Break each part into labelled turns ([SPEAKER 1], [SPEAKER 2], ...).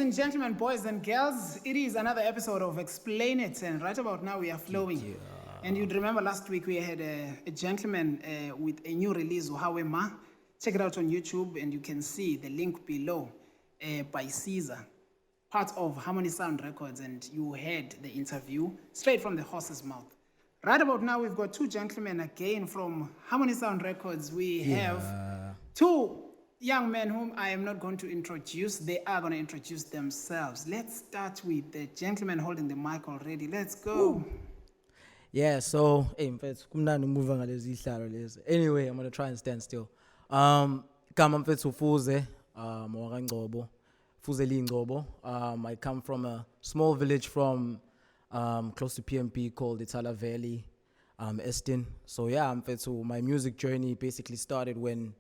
[SPEAKER 1] and gentlemen, boys and girls, it is another episode of Explain It, and right about now we are flowing.
[SPEAKER 2] Yeah.
[SPEAKER 1] And you'd remember last week we had a gentleman with a new release, Uhawema. Check it out on YouTube, and you can see the link below by Caesar, part of Harmony Sound Records, and you heard the interview straight from the horse's mouth. Right about now, we've got two gentlemen again from Harmony Sound Records. We have two young men whom I am not going to introduce. They are going to introduce themselves. Let's start with the gentleman holding the mic already. Let's go.
[SPEAKER 2] Yeah, so in fact, kumnandi move ngalezi ihlalo lezi. Anyway, I'm going to try and stand still. Igama mfethu Fuze, wakangcobo. Fuze Lingcobo. I come from a small village from close to PMP called Itala Valley, Estin. So yeah, mfethu, my music journey basically started when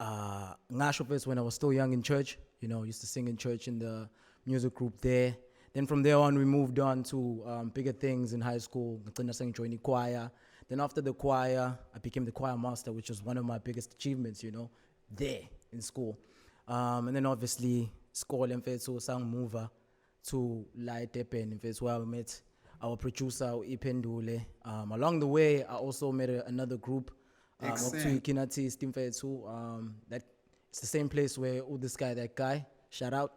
[SPEAKER 2] when I was still young in church, used to sing in church in the music group there. Then from there on, we moved on to bigger things in high school. I sang joining choir. Then after the choir, I became the choir master, which was one of my biggest achievements, there in school. And then obviously, school and so sang mover to Light Epen, where I met our producer, Ipendule. Along the way, I also met another group. That it's the same place where that guy, shout out,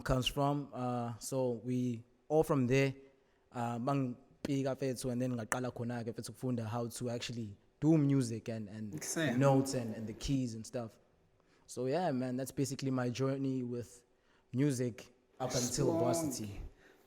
[SPEAKER 2] comes from. So we all from there, and then how to actually do music and notes and the keys and stuff. So yeah, man, that's basically my journey with music up until varsity.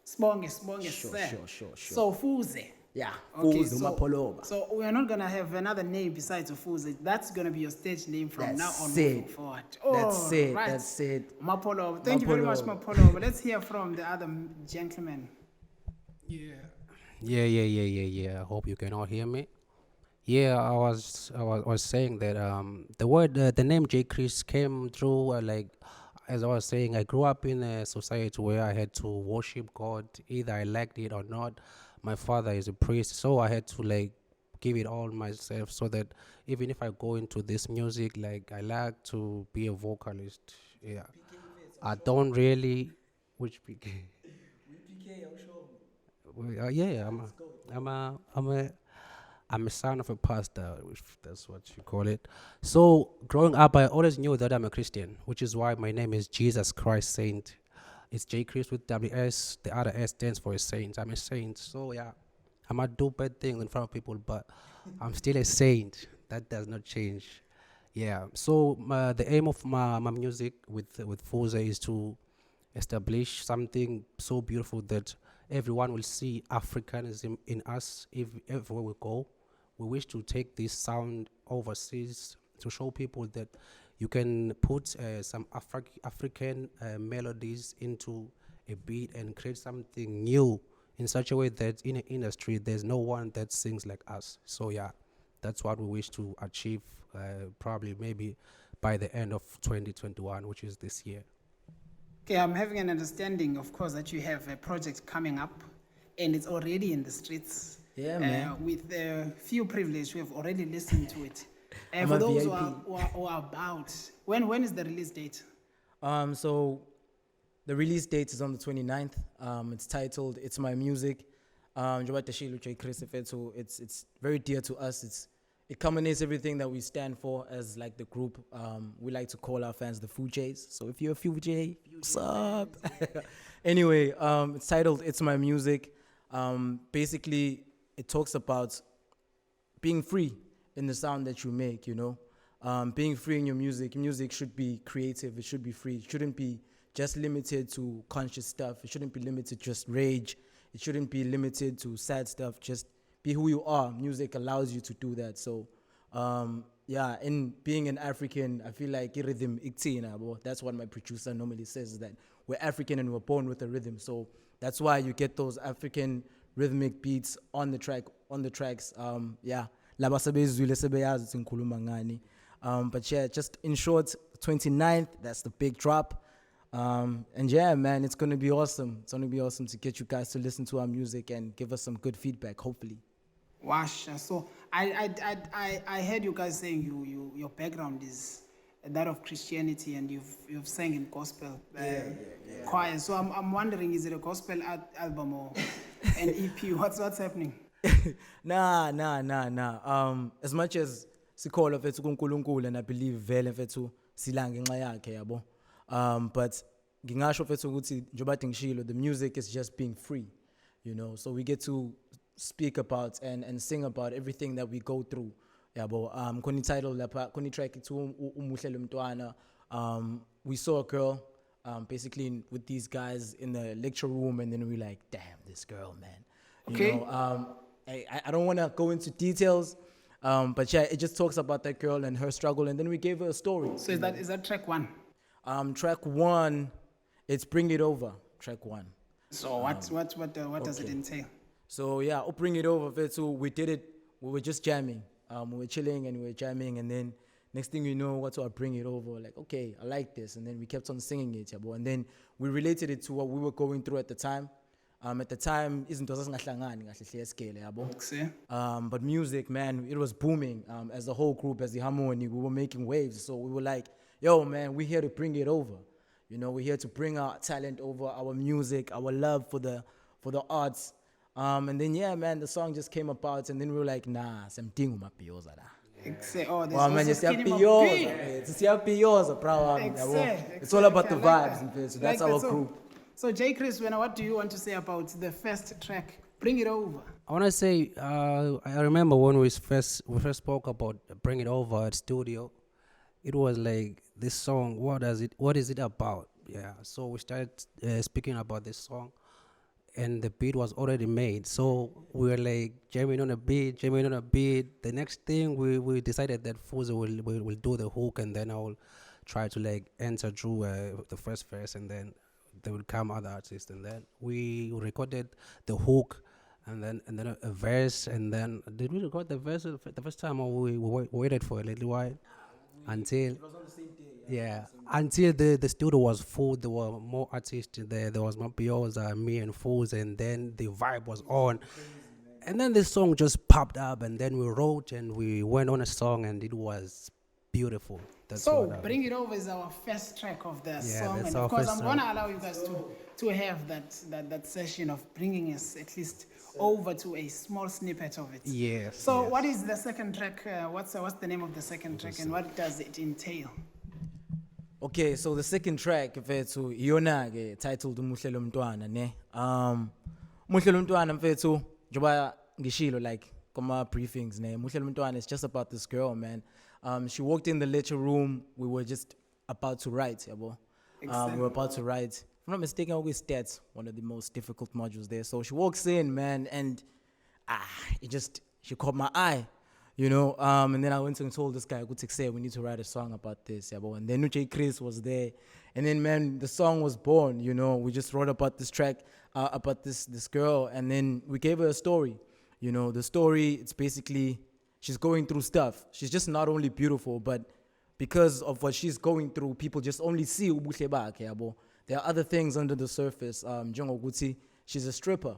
[SPEAKER 1] Sponge,
[SPEAKER 2] Sure.
[SPEAKER 1] So Fuze.
[SPEAKER 2] Yeah,
[SPEAKER 1] Okay,
[SPEAKER 2] Fuze,
[SPEAKER 1] so we are not going to have another name besides Fuze. That's going to be your stage name from now on moving forward.
[SPEAKER 2] That's it.
[SPEAKER 1] Right.
[SPEAKER 2] That's it.
[SPEAKER 1] Mapolo. Thank you very much, Mapolo. Let's hear from the other gentleman.
[SPEAKER 3] Yeah. I hope you can all hear me. Yeah, I was saying that the name JChriss came through as I was saying, I grew up in a society where I had to worship God, either I liked it or not. My father is a priest, so I had to give it all myself, so that even if I go into this music, I like to be a vocalist. Yeah, I don't really which PK. Yeah, I'm a son of a pastor, if that's what you call it. So growing up, I always knew that I'm a Christian, which is why my name is Jesus Christ Saint. It's JChriss with WS. The other S stands for a saint. I'm a saint. So yeah, I might do bad things in front of people, but I'm still a saint. That does not change. Yeah. So the aim of my music with Fuze is to establish something so beautiful that everyone will see Africanism in us. If everywhere we go, we wish to take this sound overseas to show people that you can put some African melodies into a beat and create something new in such a way that in an industry there's no one that sings like us. So yeah, that's what we wish to achieve probably maybe by the end of 2021, which is this year.
[SPEAKER 1] Okay, I'm having an understanding, of course, that you have a project coming up and it's already in the streets.
[SPEAKER 2] Yeah, man.
[SPEAKER 1] With a few privileged who have already listened to it. And for those who are about, when is the release date?
[SPEAKER 2] So the release date is on the 29th. It's titled "It's My Music." So it's very dear to us. It culminates everything that we stand for as the group. We like to call our fans the Fujes. So if you're a Fuj, what's up? Anyway, it's titled "It's My Music." Basically, it talks about being free in the sound that you make, being free in your music. Music should be creative. It should be free. It shouldn't be just limited to conscious stuff. It shouldn't be limited to just rage. It shouldn't be limited to sad stuff. Just be who you are. Music allows you to do that. So, in being an African, I feel like rhythm, that's what my producer normally says, that we're African and we're born with a rhythm. So that's why you get those African rhythmic beats on the tracks. But yeah, just in short, 29th, that's the big drop. And yeah, man, it's going to be awesome. It's going to be awesome to get you guys to listen to our music and give us some good feedback, hopefully.
[SPEAKER 1] Wash. So I heard you guys saying your background is that of Christianity, and you've sang in gospel choir. So I'm wondering, is it a gospel album or an EP? What's happening?
[SPEAKER 2] Nah. As much as sikholwa mfethu kuNkulunkulu, and I believe vele mfethu sila ngenxa yakhe yabo. But ngingasho mfethu ukuthi njengoba ngishilo, the music is just being free, you know. So we get to speak about and sing about everything that we go through. Yabo. Kuni title lapha, kuni track to umuhle lo mntwana. We saw a girl basically with these guys in the lecture room, and then we like, damn, this girl, man.
[SPEAKER 1] Okay.
[SPEAKER 2] You know, I don't want to go into details, but yeah, it just talks about that girl and her struggle, and then we gave her a story.
[SPEAKER 1] So is that track 1?
[SPEAKER 2] Track 1, it's Bring It Over. Track 1.
[SPEAKER 1] So what does it entail?
[SPEAKER 2] So yeah, Bring It Over. Vetsu, we did it. We were just jamming. We were chilling and we were jamming, and then next thing you know, what's I Bring It Over? Like, okay, I like this, and then we kept on singing it, yabo. And then we related it to what we were going through at the time. At the time, izinto zazingahlangani kahle hle escale, yabo. But music, man, it was booming. As the whole group, as the harmony, we were making waves. So we were like, yo, man, we're here to bring it over. You know, we're here to bring our talent over, our music, our love for the arts. And then, yeah, man, the song just came about, and then we were like, nah, something mapiyoza da.
[SPEAKER 1] Oh,
[SPEAKER 2] Well, man, it's all about the vibes. So that's our group.
[SPEAKER 1] So, JChriss, what do you want to say about the first track, Bring It Over?
[SPEAKER 3] I want to say, I remember when we first spoke about Bring It Over at studio. It was like, this song, what is it about? Yeah, so we started speaking about this song, and the beat was already made. So we were like jamming on a beat. The next thing we decided that Fuze will do the hook, and then I will try to like enter through the first verse, and then there will come other artists, and then we recorded the hook, and then a verse, and then did we record the verse the first time, or we waited for a little while until
[SPEAKER 2] It was on the same day.
[SPEAKER 3] Until the studio was full. There were more artists there. There was Mapioza, me and Fuze, and then the vibe was on. And then this song just popped up, and then we wrote and we went on a song, and it was beautiful.
[SPEAKER 1] So Bring It Over is our first track of the song, and of course I'm going to allow you guys to have that session of bringing us at least over to a small snippet of it.
[SPEAKER 3] Yes.
[SPEAKER 1] So what is the second track? What's the name of the second track, and what does it entail?
[SPEAKER 2] Okay, so the second track mfethu iyona ke titled Umuhle lo mntwana ne. Umuhle lo mntwana mfethu njoba ngishilo like kuma briefings ne. Umuhle lo mntwana is just about this girl, man. She walked in the lecture room. We were just about to write, yabo. We were about to write. If I'm not mistaken, always stats, one of the most difficult modules there. So she walks in, man, and she caught my eye. You know, and then I went and told this guy, say, we need to write a song about this, yabo. And then JChriss was there, and then, man, the song was born. You know, we just wrote about this track, about this girl, and then we gave her a story. You know, the story, it's basically she's going through stuff. She's just not only beautiful, but because of what she's going through, people just only see ubuhle bakhe, yabo. There are other things under the surface. Njengokuthi, she's a stripper.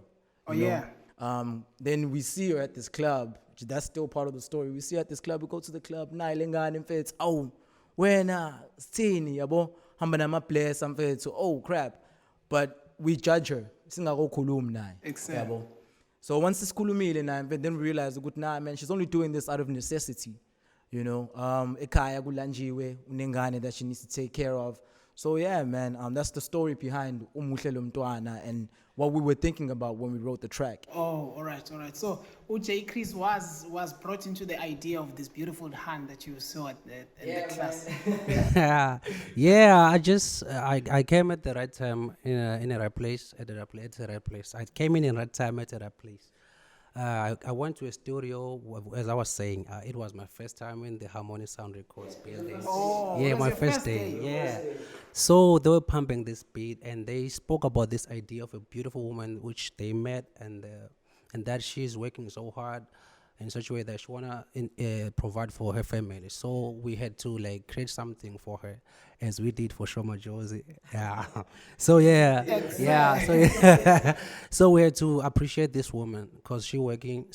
[SPEAKER 1] Oh yeah.
[SPEAKER 2] Then we see her at this club. That's still part of the story. We see her at this club. We go to the club. Nailengani mfethu. Oh, wena sithini yabo? Hamba nama place mfethu. Oh crap. But we judge her. Singakokhulumi naye.
[SPEAKER 1] Exactly.
[SPEAKER 2] So once sikhulumile naye, then we realize ukuthi nah, man, she's only doing this out of necessity. You know, ekhaya kulanjiwe, unengane that she needs to take care of. So yeah, man, that's the story behind Umuhle lo mntwana and what we were thinking about when we wrote the track.
[SPEAKER 1] Oh, all right. So JChriss was brought into the idea of this beautiful hand that you saw at the class.
[SPEAKER 3] Yeah, I came at the right time in a right place at the right place. I came in the right time at the right place. I went to a studio, as I was saying, it was my first time in the Harmony Sound Records building.
[SPEAKER 1] Oh,
[SPEAKER 3] yeah, my first day. Yeah. So they were pumping this beat, and they spoke about this idea of a beautiful woman which they met, and that she's working so hard in such a way that she wanna provide for her family. So we had to like create something for her, as we did for Shoma Josie. Yeah. So so we had to appreciate this woman because she's working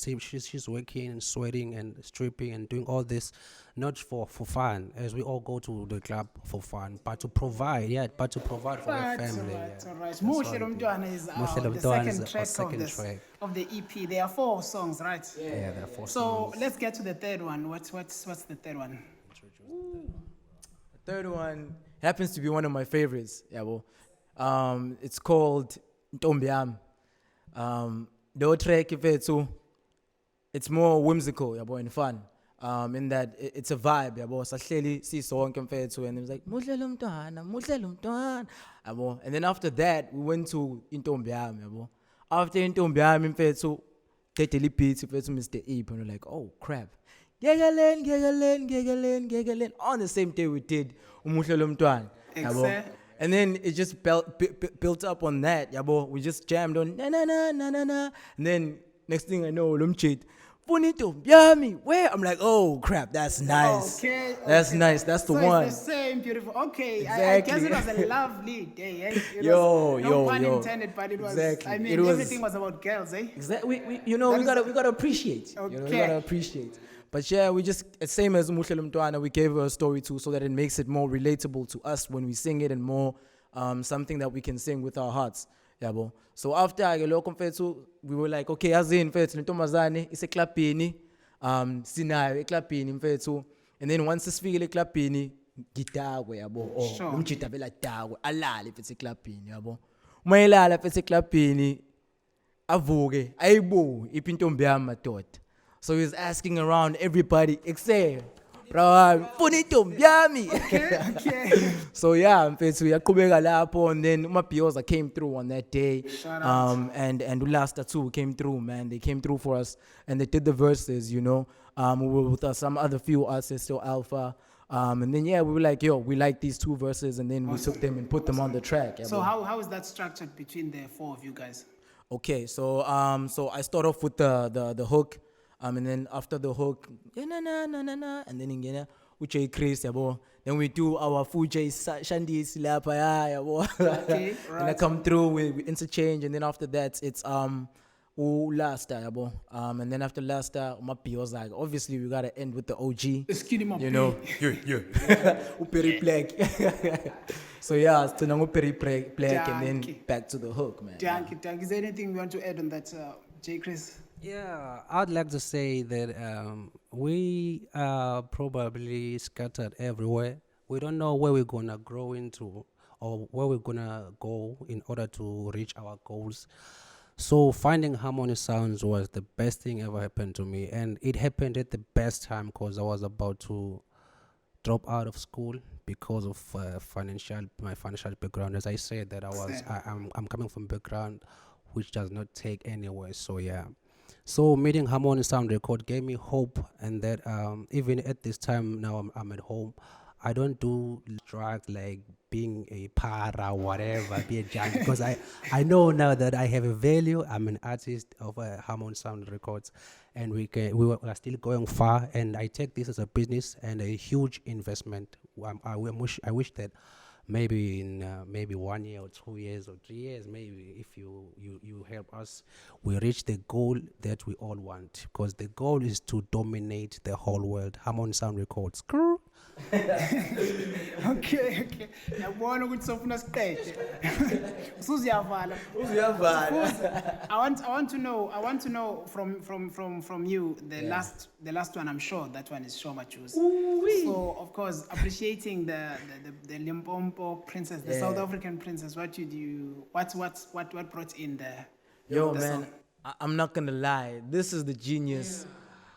[SPEAKER 3] and sweating and stripping and doing all this not for fun, as we all go to the club for fun, but to provide, for our family.
[SPEAKER 1] Right,
[SPEAKER 3] Yeah.
[SPEAKER 1] all right.
[SPEAKER 3] That's
[SPEAKER 1] Muhle
[SPEAKER 3] what we
[SPEAKER 1] lo
[SPEAKER 3] do.
[SPEAKER 1] Mntwana is
[SPEAKER 3] Muhle lo
[SPEAKER 1] the
[SPEAKER 3] Mntwana is
[SPEAKER 1] second
[SPEAKER 3] our
[SPEAKER 1] track
[SPEAKER 3] second track.
[SPEAKER 1] of the EP. There are 4 songs, right?
[SPEAKER 3] Yeah, there are 4
[SPEAKER 1] So
[SPEAKER 3] songs.
[SPEAKER 1] let's get to the third one. What's the third one?
[SPEAKER 2] The third one happens to be one of my favorites. Yeah, well, it's called Ntombi Yami. The track, if it's more whimsical, yeah, boy, and fun. In that it's a vibe, yeah, boy. Sahleli sisonke mfethu, and it was like muhle lo mntwana, yabo. And then after that, we went to Ntombi Yami, yabo. After Ntombi Yami mfethu, Teteli beats mfethu Mr. Ip, and we're like, oh crap. Gegelen. On the same day we did Umuhle lo mntwana, yabo.
[SPEAKER 1] Exact.
[SPEAKER 2] And then it just built up on that, yabo. We just jammed on na na na na na na. And then next thing I know, Lumchit, Funito, Yami, where? I'm like, oh crap, that's nice.
[SPEAKER 1] Okay.
[SPEAKER 2] That's nice. That's the
[SPEAKER 1] so
[SPEAKER 2] one.
[SPEAKER 1] It's the same beautiful. Okay,
[SPEAKER 2] Exactly.
[SPEAKER 1] I guess it was a lovely day. Eh? It
[SPEAKER 2] Yo,
[SPEAKER 1] was,
[SPEAKER 2] yo,
[SPEAKER 1] no pun
[SPEAKER 2] yo.
[SPEAKER 1] intended, but it was.
[SPEAKER 2] Exactly.
[SPEAKER 1] I mean,
[SPEAKER 2] It was-
[SPEAKER 1] everything was about girls, eh?
[SPEAKER 2] Exactly. We
[SPEAKER 1] That is-
[SPEAKER 2] gotta appreciate. You know, we
[SPEAKER 1] Okay.
[SPEAKER 2] gotta appreciate. But yeah, we just same as Umuhle lo mntwana, we gave her a story too, so that it makes it more relatable to us when we sing it, and more something that we can sing with our hearts. Yabo. So after ke lokho mfethu, we were like, okay, yazini mfethu lentombazane iseklabhini, sinayo eklabhini mfethu. And then once sifikile eklabhini, gidakwe yabo.
[SPEAKER 1] Sure.
[SPEAKER 2] Umjida vela dakwe, alale mfethu eklabhini yabo. Uma elala mfethu eklabhini, avuke, ayibu ipintombi yami madoda. So he was asking around everybody, except, bro, Funito, Yami.
[SPEAKER 1] Okay.
[SPEAKER 2] So yeah, mfethu yaqhubeka lapho, and then uMabhiyoza came through on that day.
[SPEAKER 1] Shout out.
[SPEAKER 2] And Ulasta too came through, man. They came through for us, and they did the verses, you know. We were with some other few artists, still Alpha. And then yeah, we were like, yo, we like these 2 verses, and then we took them and put them on the track. Yeah,
[SPEAKER 1] So
[SPEAKER 2] bro.
[SPEAKER 1] how is that structured between the 4 of you guys?
[SPEAKER 2] Okay, so I start off with the hook, and then after the hook, yeah, na, and then ingena JChriss, yabo. Then we do our Fuze Shandis lapha, yabo.
[SPEAKER 1] Okay,
[SPEAKER 2] And I
[SPEAKER 1] right.
[SPEAKER 2] come through, we interchange, and then after that it's Lasta, yabo. And then after Lasta, Mabhiyoza, like, obviously we gotta end with the OG.
[SPEAKER 1] Skinny
[SPEAKER 2] You know, Uperi Black. So yeah, it's Uperi Black, and then
[SPEAKER 1] Dankie.
[SPEAKER 2] back to the hook, man.
[SPEAKER 1] Dank. Is there anything you want to add on that, JChriss?
[SPEAKER 3] Yeah, I'd like to say that we are probably scattered everywhere. We don't know where we're gonna grow into or where we're gonna go in order to reach our goals. So finding Harmony Sounds was the best thing ever happened to me, and it happened at the best time because I was about to drop out of school because of my financial background. As I said, that I'm coming from background which does not take anywhere. So yeah. So meeting Harmony Sound Record gave me hope, and that even at this time now I'm at home, I don't do drugs like being a para, whatever, be a junkie, because I know now that I have a value. I'm an artist of Harmony Sound Records, and we are still going far. And I take this as a business and a huge investment. I wish that maybe in maybe 1 year or 2 years or 3 years, maybe if you help us, we reach the goal that we all want, because the goal is to dominate the whole world. Harmony Sound Records.
[SPEAKER 1] Okay. Ngiyabona ukuthi sofuna siqede. Usuziyavala. I want to know from you the last one. I'm sure that one is Shoma Juice. So of course appreciating the Limpopo princess, the South African princess. What brought in the
[SPEAKER 2] Yo,
[SPEAKER 1] the
[SPEAKER 2] man,
[SPEAKER 1] song?
[SPEAKER 2] I'm not gonna lie. This is the genius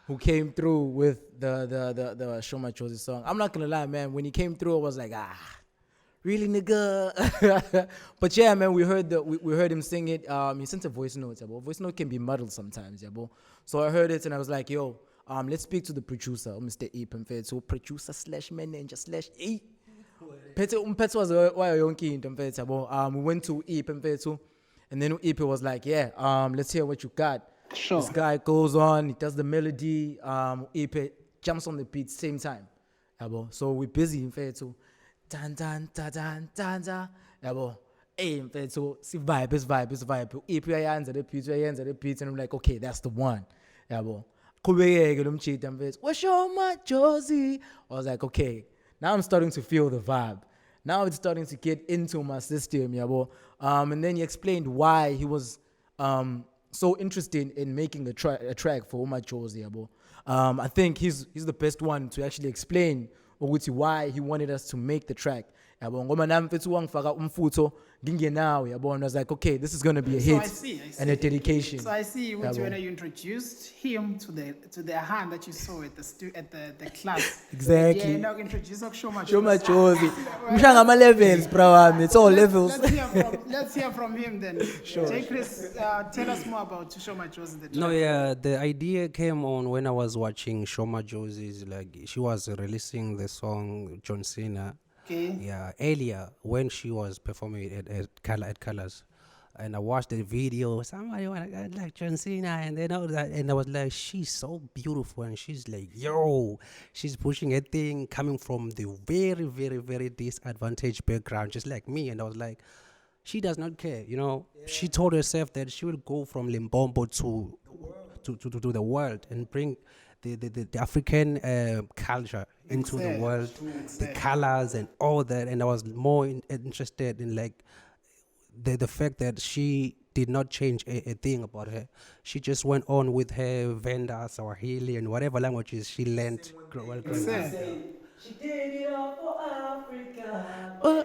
[SPEAKER 2] who came through with the Show My Chosen song. I'm not gonna lie, man. When he came through, I was like, really, nigga. But yeah, man, we heard him sing it. He sent a voice note. Yeah, voice note can be muddled sometimes, yeah, bro. So I heard it and I was like, yo, let's speak to the producer, Mr. E. So producer / manager / E. Pete was why yonke into mfethu yabo. We went to E mfethu, and then EP was like, yeah, let's hear what you got.
[SPEAKER 1] Sure.
[SPEAKER 2] This guy goes on, he does the melody, EP jumps on the beat same time. Yabo. So we're busy mfethu. Tan tan ta tan tan ta. Yabo. Hey mfethu, si vibe. EP ayenza the beat, and I'm like, okay, that's the one. Yabo. Qhubekeke lo mchita mfethu. Washo majozi. I was like, okay, now I'm starting to feel the vibe. Now it's starting to get into my system, yabo. And then he explained why he was so interested in making a track for umajozi, yabo. I think he's the best one to actually explain ukuthi why he wanted us to make the track. Yabo ngoba nami mfethu wangifaka umfutho ngingenawe yabo. I was like, okay, this is going to be a hit
[SPEAKER 1] I see.
[SPEAKER 2] and a dedication.
[SPEAKER 1] So I see when you introduced him to the hand that you saw at the class.
[SPEAKER 2] Exactly.
[SPEAKER 1] Yeah, now introduce Shoma
[SPEAKER 2] Show my Josie. Mshanga levels, bro. It's all levels.
[SPEAKER 1] Let's hear from him then.
[SPEAKER 2] Sure.
[SPEAKER 1] JChriss, tell us more about Shoma Josie.
[SPEAKER 3] No, yeah, the idea came on when I was watching Shoma Josie's, like, she was releasing the song John Cena.
[SPEAKER 1] Okay.
[SPEAKER 3] Yeah, earlier when she was performing at Colors, and I watched the video. Somebody wanna like John Cena, and then all that, and I was like, she's so beautiful, and she's like, yo, she's pushing a thing coming from the very, very, very disadvantaged background, just like me, and I was like, she does not care, you know. Yeah. She told herself that she will go from Limbombo to the world and bring the African culture into the world, the colors and all that. And I was more interested in like the fact that she did not change a thing about her. She just went on with her Venda, Swahili, and whatever languages she learned.
[SPEAKER 2] She did it all for Africa. Oh,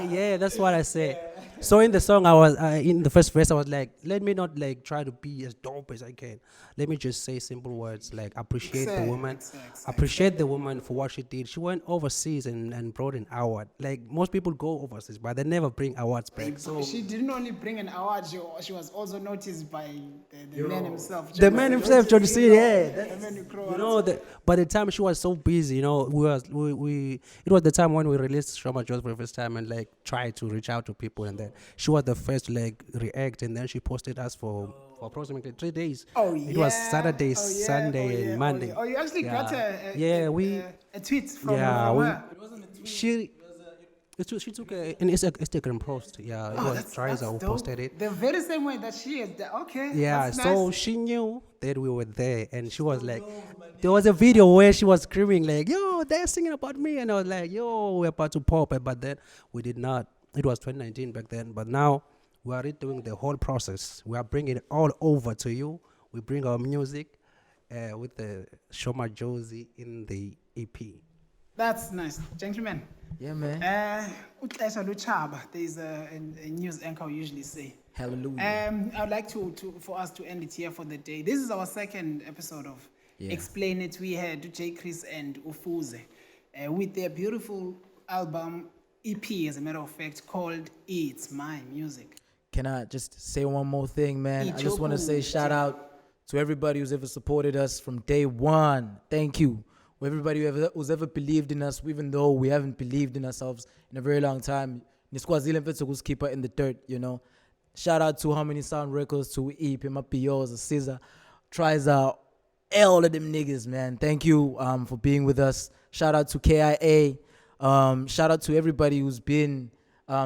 [SPEAKER 3] yeah, that's what I said. So in the song, I was in the first verse, I was like, let me not like try to be as dope as I can. Let me just say simple words like appreciate the woman, appreciate the woman for what she did. She went overseas and brought an award. Like most people go overseas, but they never bring awards back. So
[SPEAKER 1] she didn't only bring an award; she was also noticed by the man himself.
[SPEAKER 3] The man himself, John Cena. Yeah,
[SPEAKER 1] you know,
[SPEAKER 3] by the time she was so busy, you know, we it was the time when we released Shoma Jones for the first time and like tried to reach out to people, and then she was the first to like react, and then she posted us for approximately 3 days.
[SPEAKER 1] Oh yeah,
[SPEAKER 3] it was Saturday, Sunday, and Monday.
[SPEAKER 1] Oh, you actually got a tweet from her.
[SPEAKER 3] It wasn't a tweet. She took an Instagram post. Yeah, it was Triza who posted it.
[SPEAKER 1] The very same way that she is. Okay.
[SPEAKER 3] Yeah, so
[SPEAKER 1] nice.
[SPEAKER 3] she knew that we were there, and she was like, there was a video where she was screaming like, "Yo, they're singing about me," and I was like, "Yo, we're about to pop it," but then we did not. It was 2019 back then, but now we are redoing the whole process. We are bringing it all over to you. We bring our music with the Shoma Josie in the EP.
[SPEAKER 1] That's nice, gentlemen.
[SPEAKER 2] Yeah, man.
[SPEAKER 1] There's a news anchor we usually say.
[SPEAKER 2] Hallelujah.
[SPEAKER 1] I would like for us to end it here for the day. This is our second episode of Explain It. We had JChriss and Fuze with their beautiful album EP, as a matter of fact, called It's My Music.
[SPEAKER 2] Can I just say one more thing, man? I just want to say shout out to everybody who's ever supported us from day one. Thank you. Everybody who's ever believed in us, even though we haven't believed in ourselves in a very long time. Niskwazile mfethu keep her in the dirt, you know. Shout out to Harmony Sound Records, to EP, my POs, Caesar, Triza, all of them niggas, man. Thank you for being with us. Shout out to KIA. Shout out to everybody who's been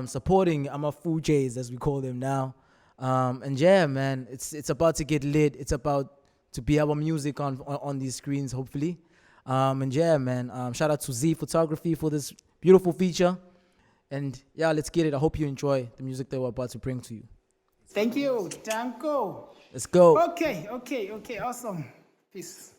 [SPEAKER 2] supporting our Fuze, as we call them now. And yeah, man, it's about to get lit. It's about to be our music on these screens, hopefully. And yeah, man, shout out to Z Photography for this beautiful feature. And yeah, let's get it. I hope you enjoy the music that we're about to bring to you.
[SPEAKER 1] Thank you. Danko.
[SPEAKER 2] Let's go.
[SPEAKER 1] Okay. Awesome. Peace.